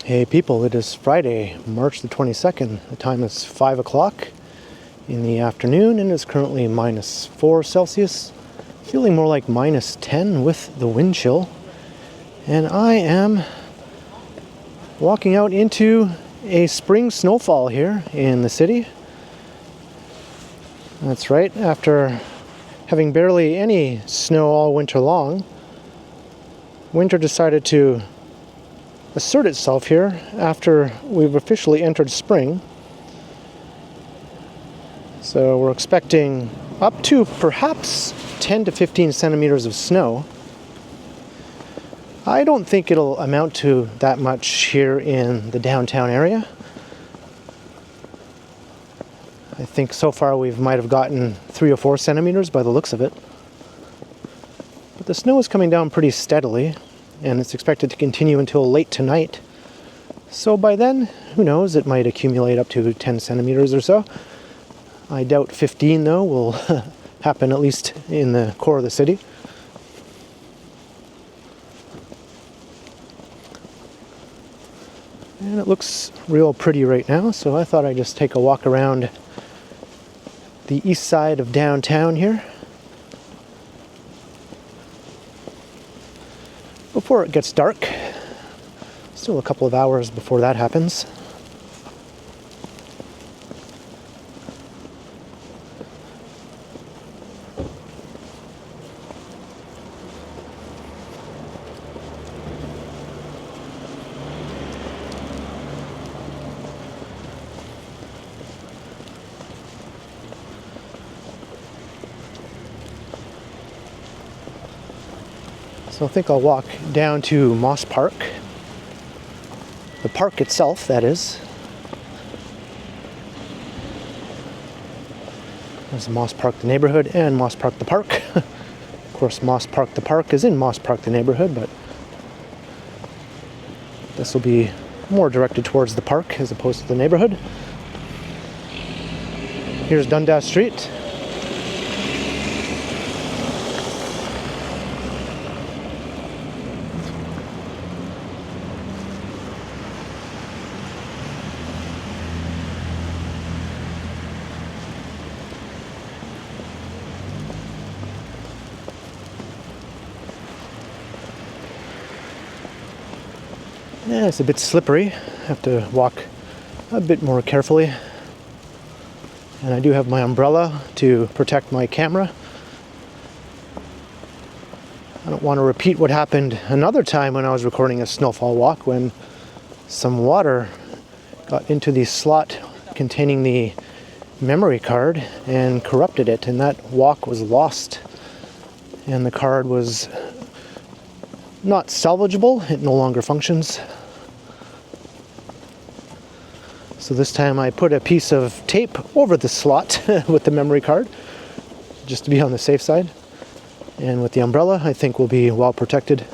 Hey people, it is Friday, March the 22nd. The time is 5 o'clock in the afternoon and it's currently -4 Celsius, feeling more like -10 with the wind chill. And I am walking out into a spring snowfall here in the city. That's right, after having barely any snow all winter long, winter decided to assert itself here after we've officially entered spring. So we're expecting up to perhaps 10 to 15 centimeters of snow. I don't think it'll amount to that much here in the downtown area. I think so far we might have gotten 3 or 4 centimeters by the looks of it. But the snow is coming down pretty steadily, and it's expected to continue until late tonight. So by then, who knows, it might accumulate up to 10 centimeters or so. I doubt 15 though will happen, at least in the core of the city. And it looks real pretty right now, so I thought I'd just take a walk around the east side of downtown here before it gets dark. Still a couple of hours before that happens. So I think I'll walk down to Moss Park. The park itself, that is. There's Moss Park the neighborhood and Moss Park the park. Of course, Moss Park the park is in Moss Park the neighborhood, but this will be more directed towards the park as opposed to the neighborhood. Here's Dundas Street. Yeah, it's a bit slippery. I have to walk a bit more carefully. And I do have my umbrella to protect my camera. I don't want to repeat what happened another time when I was recording a snowfall walk, when some water got into the slot containing the memory card and corrupted it, and that walk was lost. And the card was not salvageable. It no longer functions. So this time I put a piece of tape over the slot with the memory card, just to be on the safe side. And with the umbrella, I think we'll be well protected.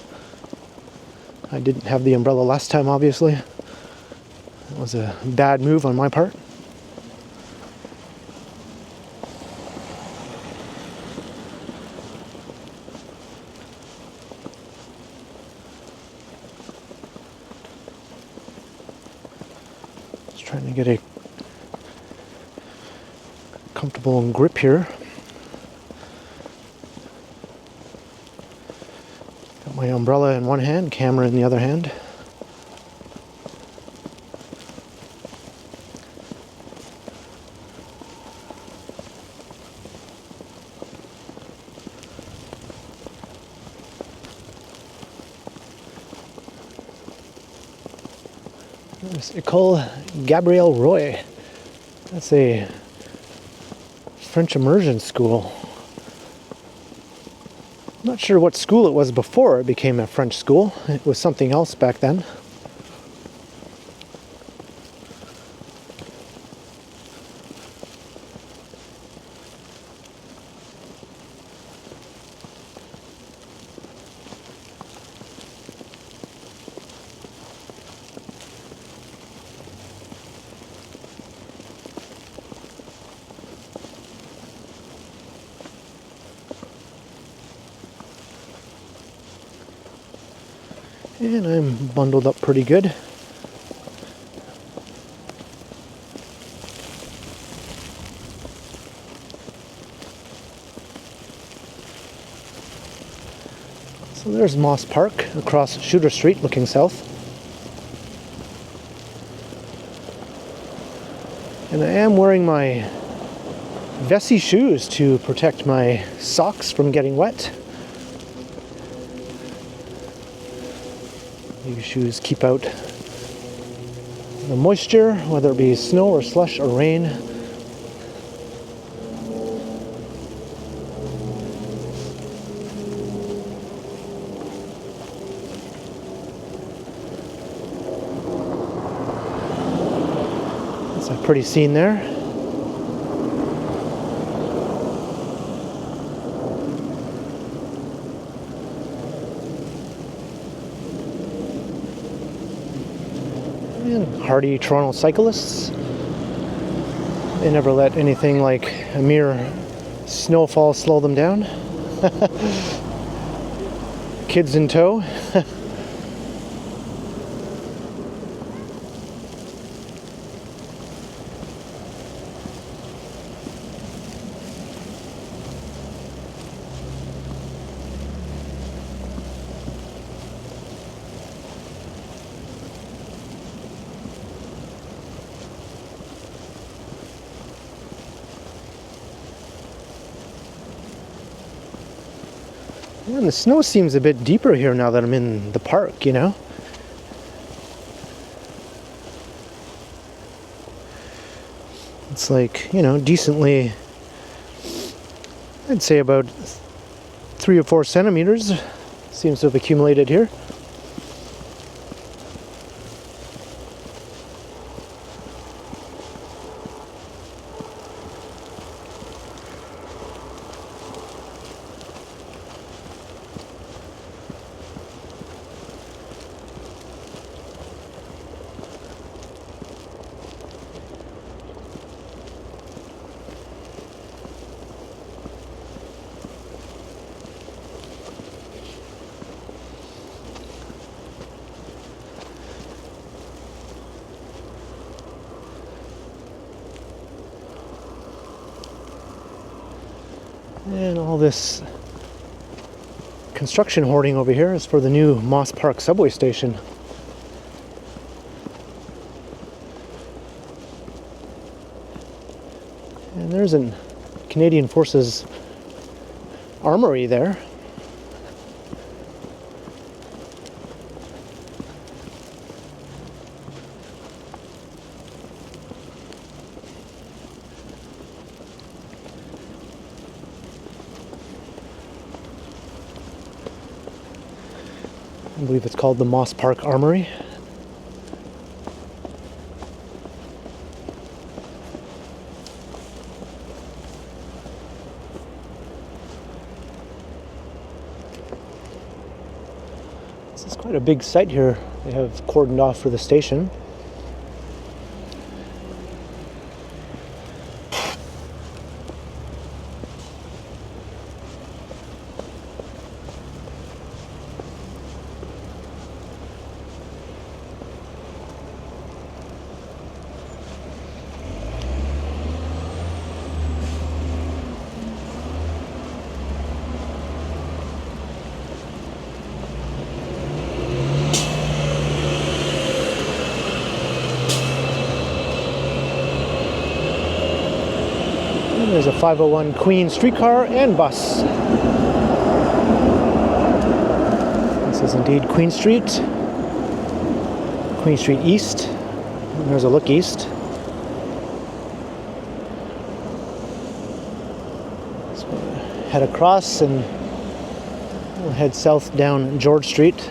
I didn't have the umbrella last time, obviously. It was a bad move on my part. Trying to get a comfortable grip here. Got my umbrella in one hand, camera in the other hand. There's École Gabriel Roy. That's a French immersion school. I'm not sure what school it was before it became a French school. It was something else back then. And I'm bundled up pretty good. So there's Moss Park across Shooter Street looking south. And I am wearing my Vessi shoes to protect my socks from getting wet. These shoes keep out the moisture, whether it be snow or slush or rain. It's a pretty scene there. And hardy Toronto cyclists. They never let anything like a mere snowfall slow them down. Kids in tow. And the snow seems a bit deeper here now that I'm in the park, you know? It's like, you know, decently, I'd say about 3 or 4 centimeters seems to have accumulated here. And all this construction hoarding over here is for the new Moss Park subway station. And there's a Canadian Forces armory there. I believe it's called the Moss Park Armory. This is quite a big site here. They have cordoned off for the station. There's a 501 Queen streetcar and bus. This is indeed Queen Street East. And there's a look east. So we'll head across and we'll head south down George Street.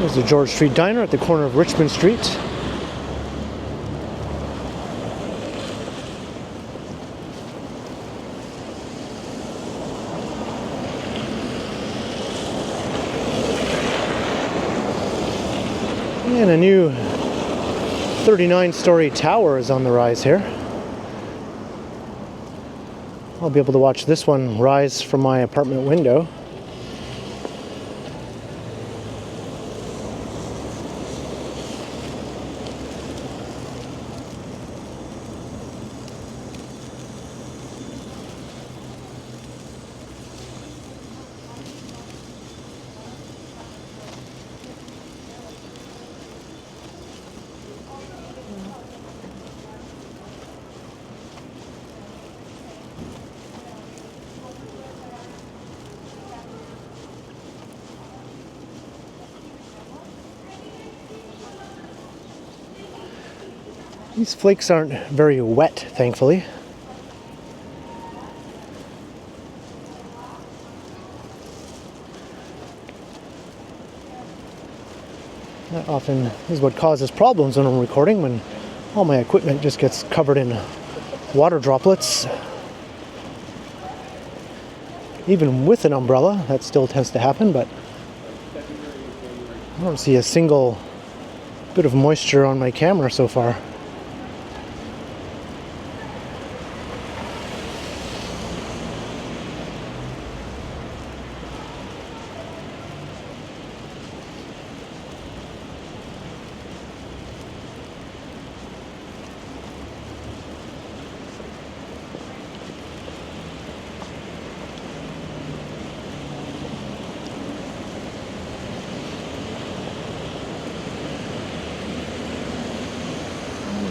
There's the George Street Diner at the corner of Richmond Street. And a new 39-story tower is on the rise here. I'll be able to watch this one rise from my apartment window. These flakes aren't very wet, thankfully. That often is what causes problems when I'm recording, when all my equipment just gets covered in water droplets. Even with an umbrella, that still tends to happen, but I don't see a single bit of moisture on my camera so far.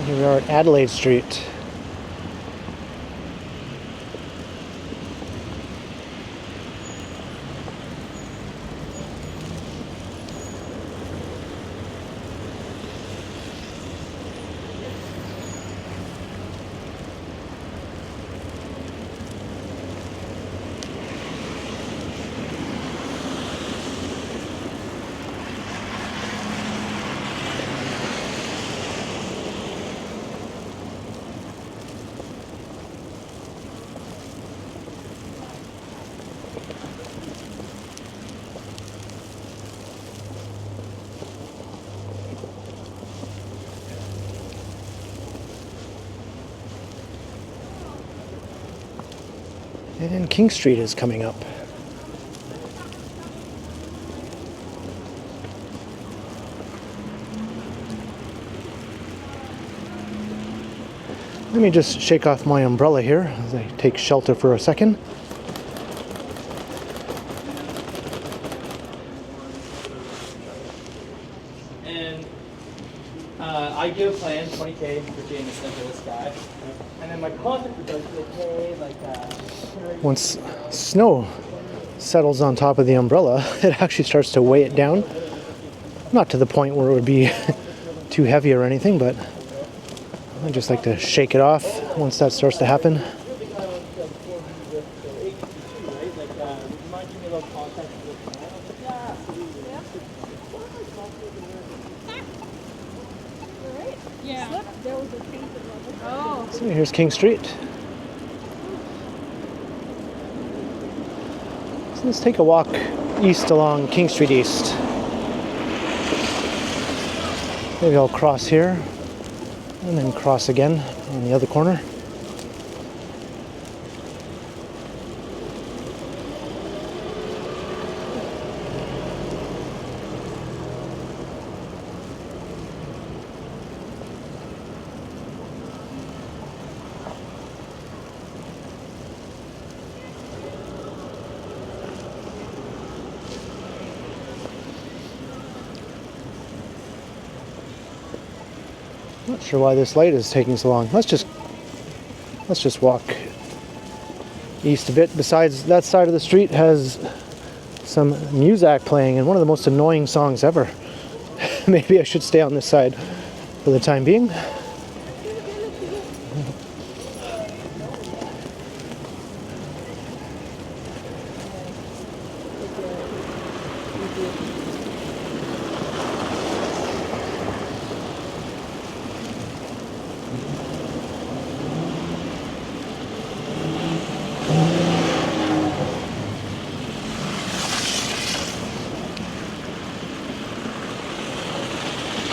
Here we are at Adelaide Street. And King Street is coming up. Let me just shake off my umbrella here as I take shelter for a second. And ideal plan, 20K for getting the center of the sky. And then my content would like to pay like Once snow settles on top of the umbrella, it actually starts to weigh it down. Not to the point where it would be too heavy or anything, but I just like to shake it off once that starts to happen. So here's King Street. So let's take a walk east along King Street East. Maybe I'll cross here and then cross again on the other corner. Not sure why this light is taking so long. Let's just walk east a bit. Besides, that side of the street has some music playing, and one of the most annoying songs ever. Maybe I should stay on this side for the time being.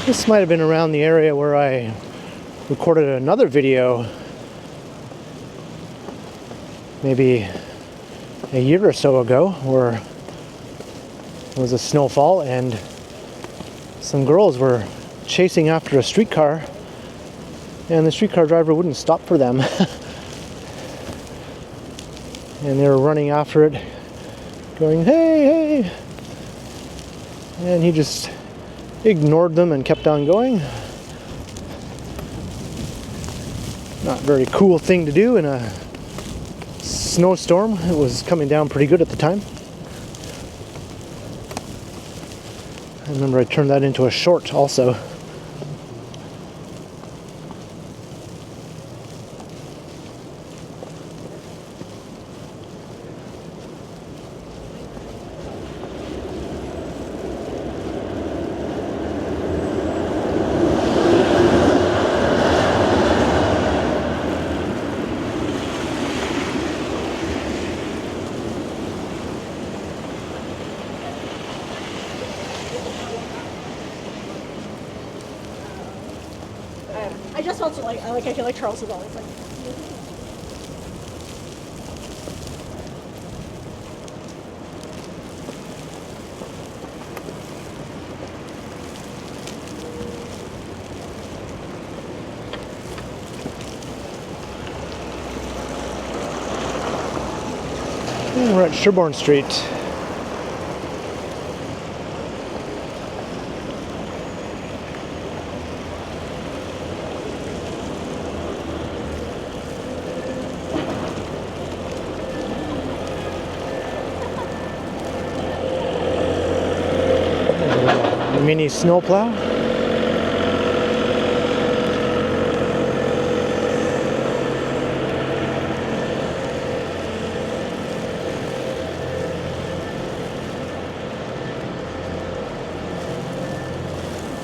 This might have been around the area where I recorded another video maybe a year or so ago, where it was a snowfall and some girls were chasing after a streetcar and the streetcar driver wouldn't stop for them. And they were running after it going, hey, hey, and he just ignored them and kept on going. Not a very cool thing to do in a snowstorm. It was coming down pretty good at the time. I remember I turned that into a short also. I just felt like I feel like Charles is always like. And we're at Sherbourne Street. Mini snowplow.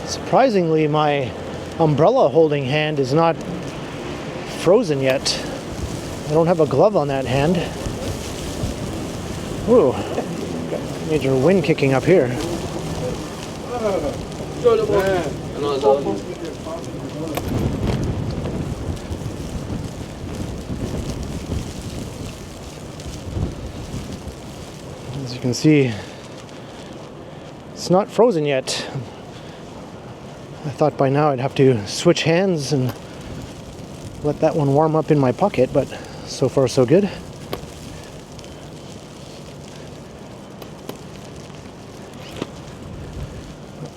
Surprisingly, my umbrella holding hand is not frozen yet. I don't have a glove on that hand. Ooh, got major wind kicking up here. As you can see, it's not frozen yet. I thought by now I'd have to switch hands and let that one warm up in my pocket, but so far so good.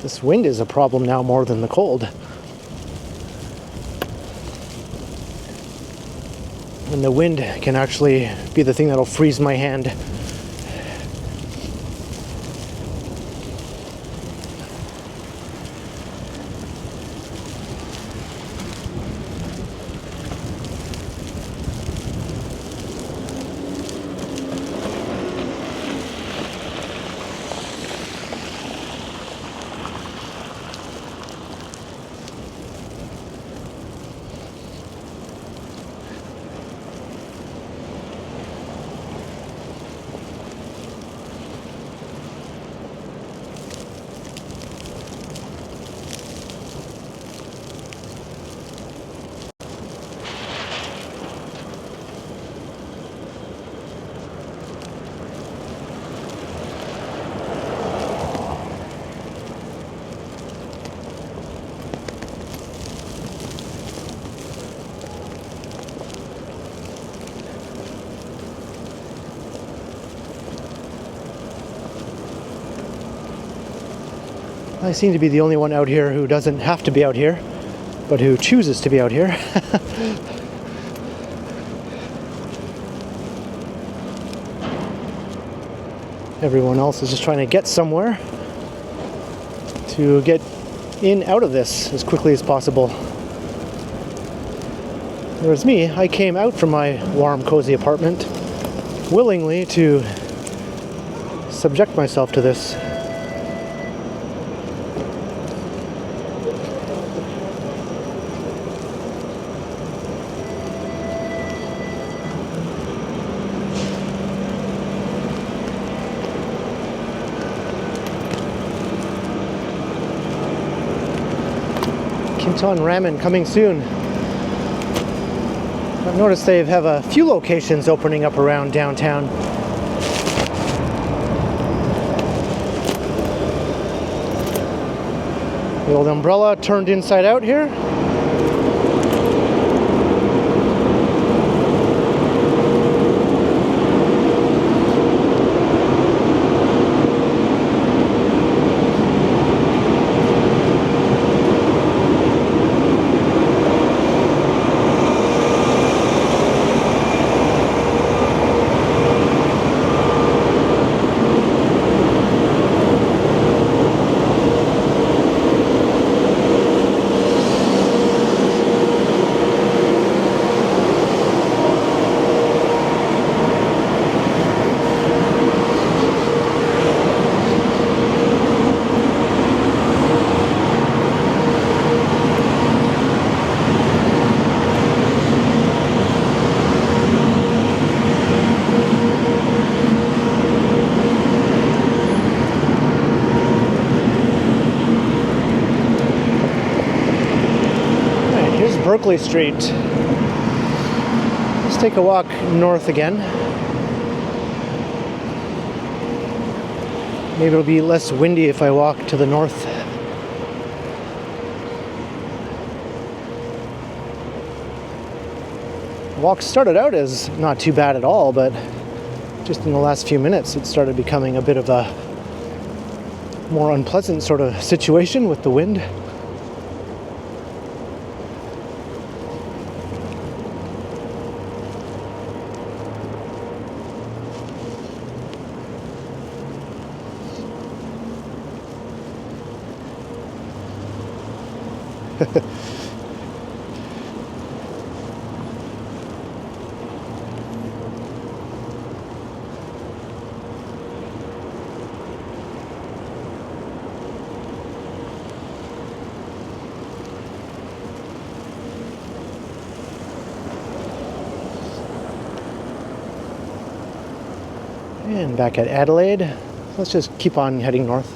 This wind is a problem now more than the cold. And the wind can actually be the thing that'll freeze my hand. I seem to be the only one out here who doesn't have to be out here, but who chooses to be out here. Everyone else is just trying to get somewhere to get in out of this as quickly as possible. Whereas me, I came out from my warm, cozy apartment willingly to subject myself to this. Wonton ramen coming soon. I've noticed they have a few locations opening up around downtown. The old umbrella turned inside out here. Berkeley Street. Let's take a walk north again. Maybe it'll be less windy if I walk to the north. The walk started out as not too bad at all, but just in the last few minutes it started becoming a bit of a more unpleasant sort of situation with the wind. And back at Adelaide. Let's just keep on heading north.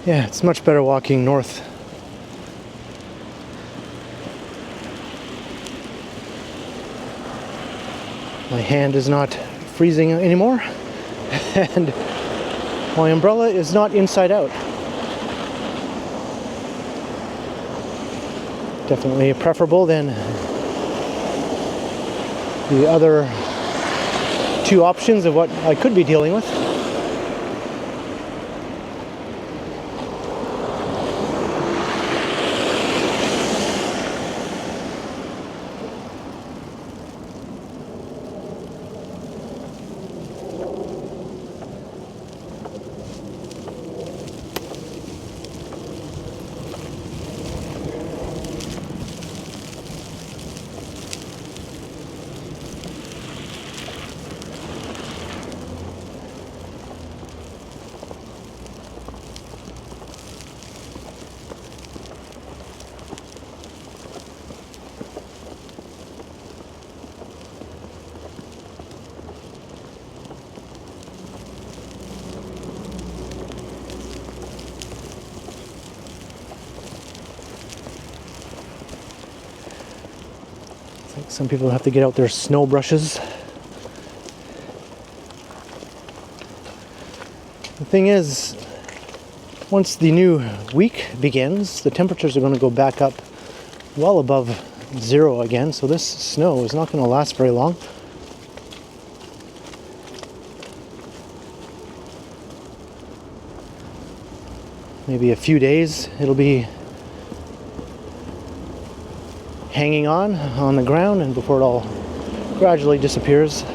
Yeah, it's much better walking north. My hand is not freezing anymore, and my umbrella is not inside out. Definitely preferable than the other two options of what I could be dealing with. Some people have to get out their snow brushes. The thing is, once the new week begins, the temperatures are going to go back up well above zero again, so this snow is not going to last very long. Maybe a few days it'll be hanging on the ground, and before it all gradually disappears.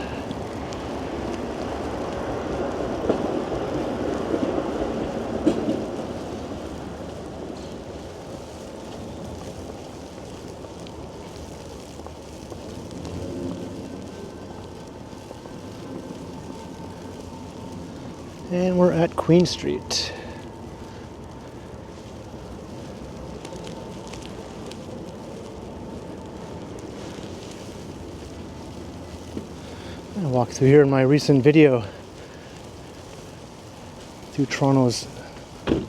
And we're at Queen Street. I walked through here in my recent video through Toronto's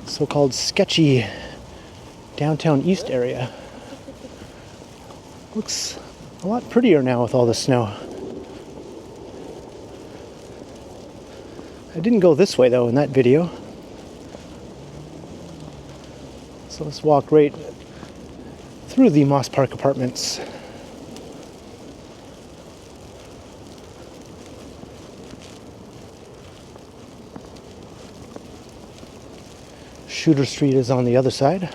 so-called sketchy downtown east area. Looks a lot prettier now with all the snow. I didn't go this way though in that video. So let's walk right through the Moss Park Apartments. Shooter Street is on the other side.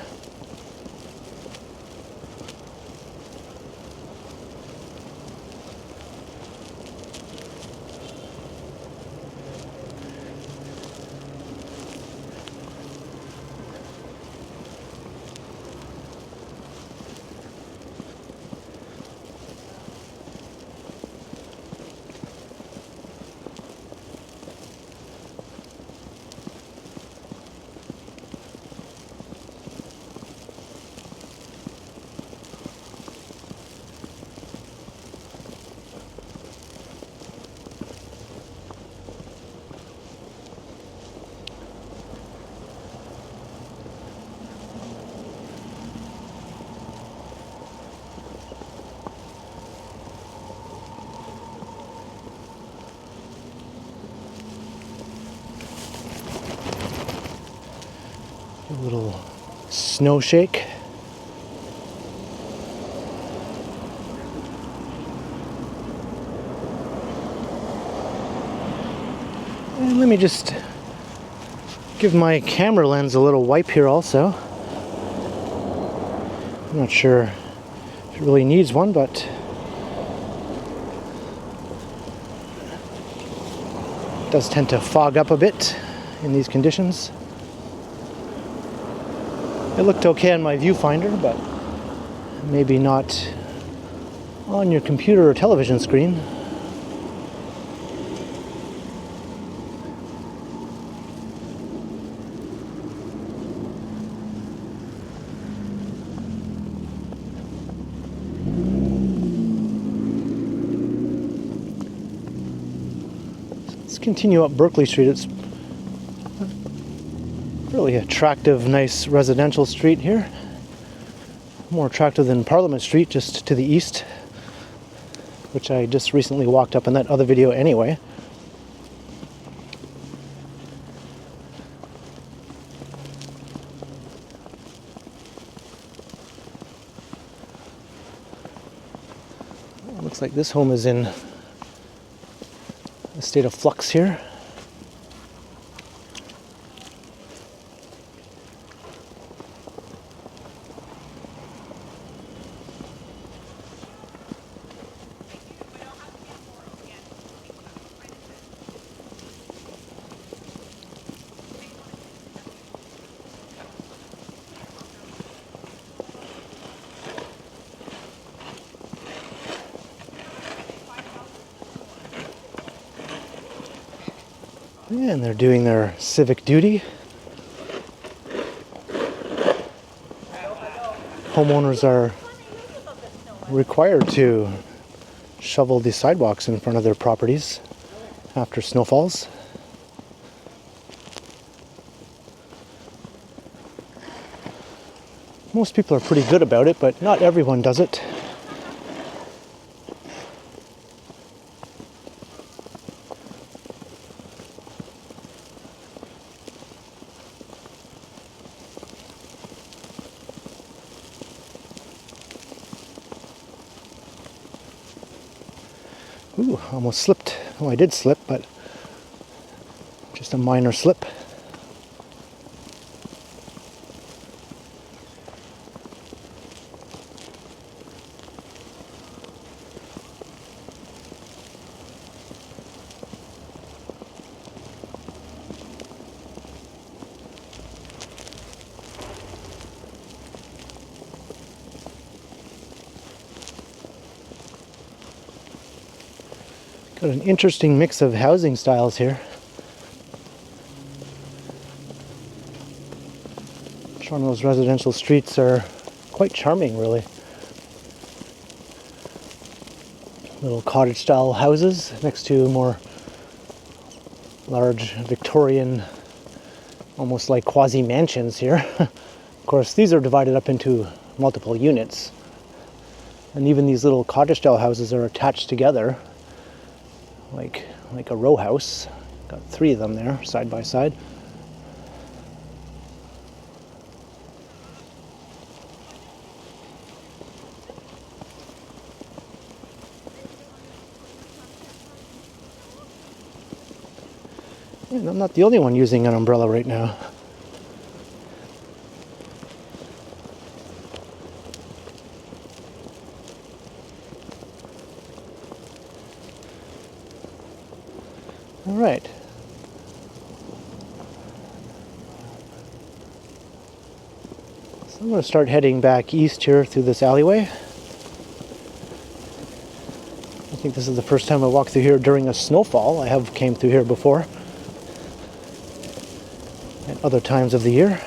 A little snow shake. And let me just give my camera lens a little wipe here also. I'm not sure if it really needs one, but it does tend to fog up a bit in these conditions. It looked okay on my viewfinder, but maybe not on your computer or television screen. Let's continue up Berkeley Street. It's really attractive, nice residential street here. More attractive than Parliament Street, just to the east, which I just recently walked up in that other video anyway. It looks like this home is in a state of flux here. And they're doing their civic duty. Homeowners are required to shovel the sidewalks in front of their properties after snowfalls. Most people are pretty good about it, but not everyone does it. Ooh, almost slipped. Oh, I did slip, but just a minor slip. Got an interesting mix of housing styles here. Toronto's residential streets are quite charming, really. Little cottage style houses next to more large Victorian, almost like quasi mansions here. Of course, these are divided up into multiple units. And even these little cottage style houses are attached together like a row house. Got 3 of them there, side by side. And I'm not the only one using an umbrella right now. All right. So I'm going to start heading back east here through this alleyway. I think this is the first time I walked through here during a snowfall. I have came through here before at other times of the year.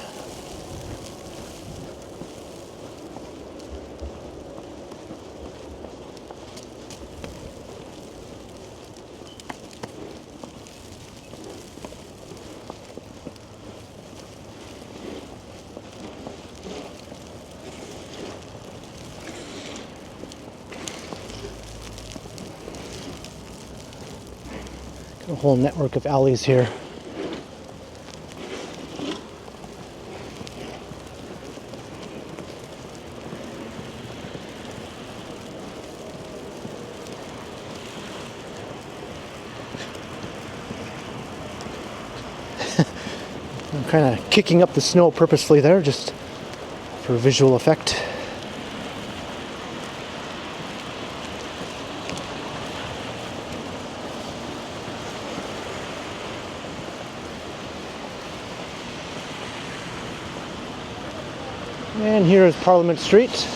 A whole network of alleys here. I'm kind of kicking up the snow purposefully there, just for visual effect. And here is Parliament Street.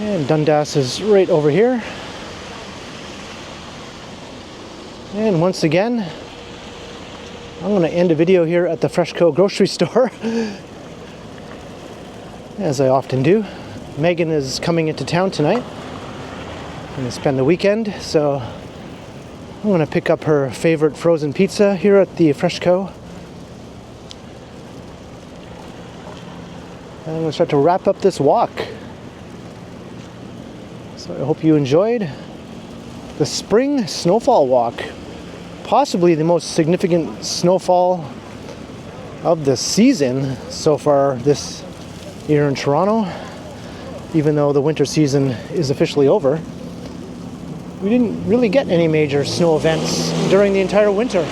And Dundas is right over here. And once again, I'm going to end a video here at the Freshco grocery store, as I often do. Megan is coming into town tonight. I'm going to spend the weekend, so I'm going to pick up her favorite frozen pizza here at the Freshco. And I'm going to start to wrap up this walk. So I hope you enjoyed the spring snowfall walk. Possibly the most significant snowfall of the season so far this year in Toronto. Even though the winter season is officially over, we didn't really get any major snow events during the entire winter.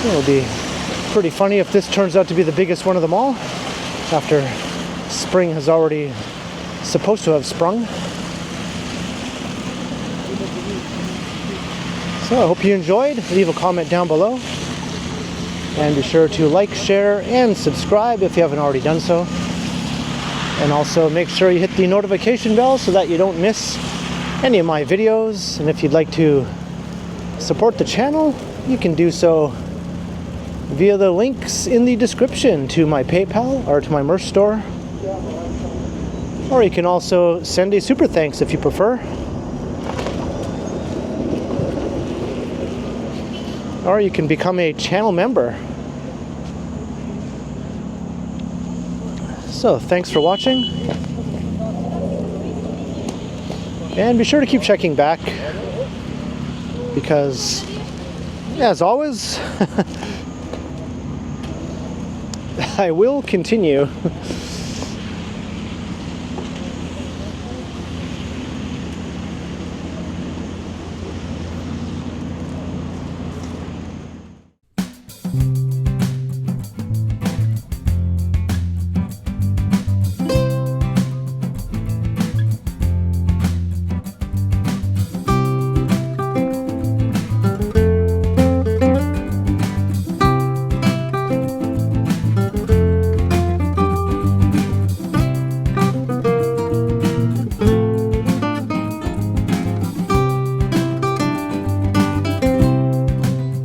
So it'll be pretty funny if this turns out to be the biggest one of them all, after spring has already supposed to have sprung. So I hope you enjoyed. Leave a comment down below. And be sure to like, share, and subscribe if you haven't already done so. And also make sure you hit the notification bell so that you don't miss any of my videos. And if you'd like to support the channel, you can do so via the links in the description to my PayPal or to my merch store. Or you can also send a super thanks if you prefer. Or you can become a channel member. So thanks for watching. And be sure to keep checking back, because as always, I will continue